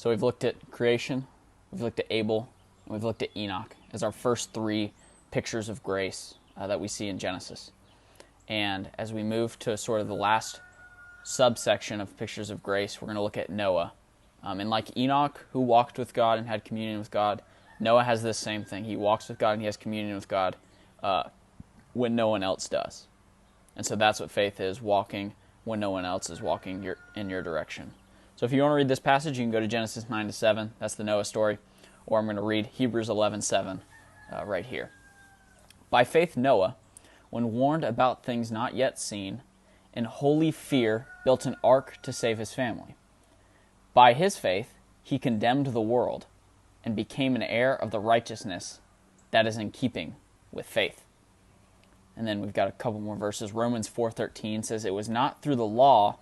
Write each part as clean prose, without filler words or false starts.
So we've looked at creation, we've looked at Abel, and we've looked at Enoch as our first three pictures of grace that we see in Genesis. And as we move to sort of the last subsection of pictures of grace, we're going to look at Noah. And like Enoch, who walked with God and had communion with God, Noah has this same thing. He walks with God and he has communion with God when no one else does. And so that's what faith is, walking when no one else is walking in your direction. So if you want to read this passage, you can go to Genesis 9-7. That's the Noah story. Or I'm going to read Hebrews 11:7 right here. By faith Noah, when warned about things not yet seen, in holy fear built an ark to save his family. By his faith he condemned the world and became an heir of the righteousness that is in keeping with faith. And then we've got a couple more verses. Romans 4:13 says, it was not through the law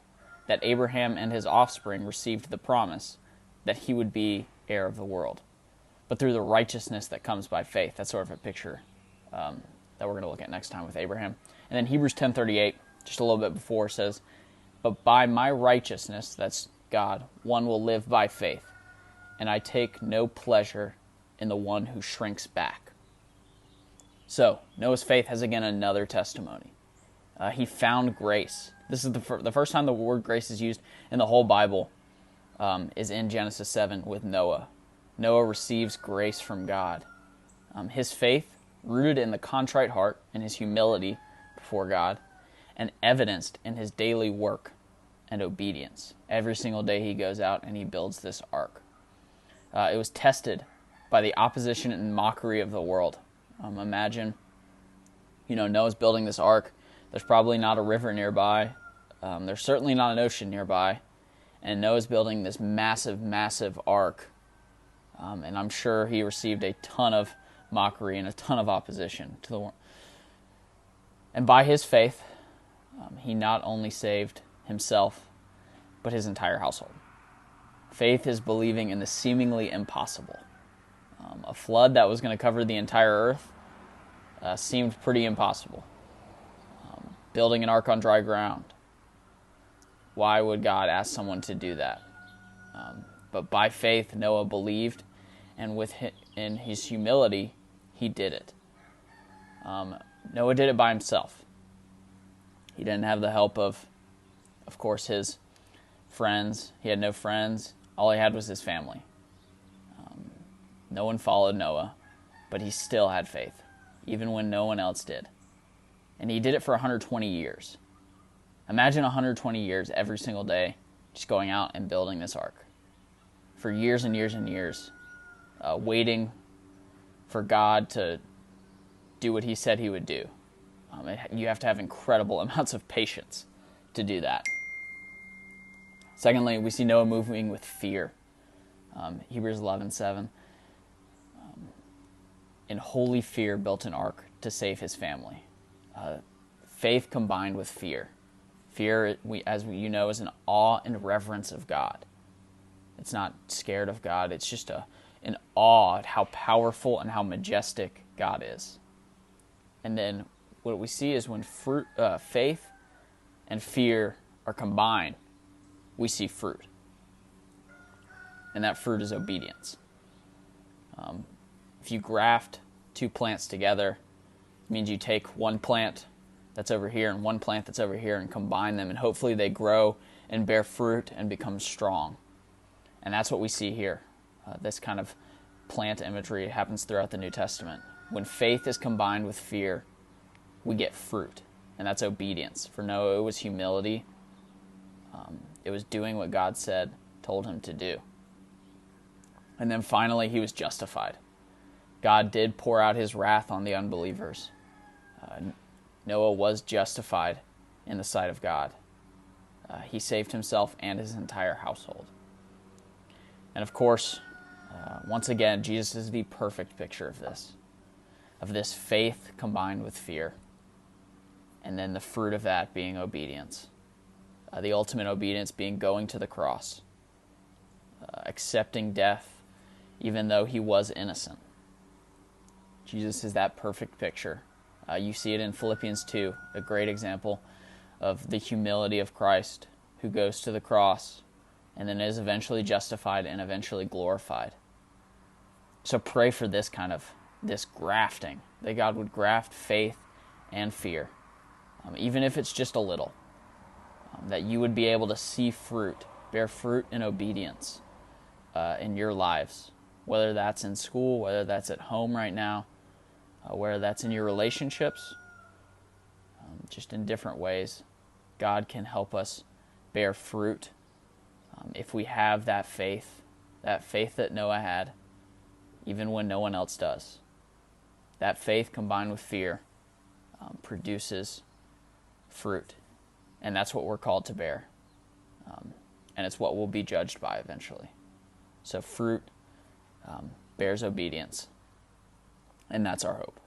that Abraham and his offspring received the promise that he would be heir of the world, but through the righteousness that comes by faith. That's sort of a picture that we're going to look at next time with Abraham. And then Hebrews 10:38, just a little bit before, says, but by my righteousness, that's God, one will live by faith, and I take no pleasure in the one who shrinks back. So, Noah's faith has again another testimony. He found grace. This is the first time the word grace is used in the whole Bible, is in Genesis 7 with Noah. Noah receives grace from God. His faith, rooted in the contrite heart and his humility before God, and evidenced in his daily work and obedience. Every single day he goes out and he builds this ark. It was tested by the opposition and mockery of the world. Imagine, Noah's building this ark. There's probably not a river nearby. There's certainly not an ocean nearby. And Noah's building this massive, massive ark. And I'm sure he received a ton of mockery and a ton of opposition to the world. And by his faith, he not only saved himself, but his entire household. Faith is believing in the seemingly impossible. A flood that was going to cover the entire earth seemed pretty impossible. Building an ark on dry ground. Why would God ask someone to do that? But by faith, Noah believed, and in his humility, he did it. Noah did it by himself. He didn't have the help of course, his friends. He had no friends. All he had was his family. No one followed Noah, but he still had faith, even when no one else did. And he did it for 120 years. Imagine 120 years every single day just going out and building this ark. For years and years and years, waiting for God to do what he said he would do. You have to have incredible amounts of patience to do that. Secondly, we see Noah moving with fear. Hebrews 11:7. In holy fear built an ark to save his family. Faith combined with fear. Fear, as you know, is an awe and reverence of God. It's not scared of God. It's just an awe at how powerful and how majestic God is. And then what we see is when faith and fear are combined, we see fruit. And that fruit is obedience. If you graft two plants together, it means you take one plant that's over here and one plant that's over here and combine them, and hopefully they grow and bear fruit and become strong. And that's what we see here. This kind of plant imagery happens throughout the New Testament. When faith is combined with fear, we get fruit, and that's obedience. For Noah, it was humility. It was doing what God told him to do. And then finally, he was justified. God did pour out his wrath on the unbelievers. Noah was justified in the sight of God. He saved himself and his entire household. And of course, once again, Jesus is the perfect picture of this faith combined with fear. And then the fruit of that being obedience. The ultimate obedience being going to the cross. Accepting death even though he was innocent. Jesus is that perfect picture. You see it in Philippians 2, a great example of the humility of Christ who goes to the cross, and then is eventually justified and eventually glorified. So pray for this grafting, that God would graft faith and fear, even if it's just a little, that you would be able to see fruit, bear fruit in obedience in your lives, whether that's in school, whether that's at home right now, whether that's in your relationships, just in different ways. God can help us bear fruit if we have that faith that Noah had, even when no one else does. That faith combined with fear produces fruit, and that's what we're called to bear, and it's what we'll be judged by eventually. So fruit bears obedience, and that's our hope.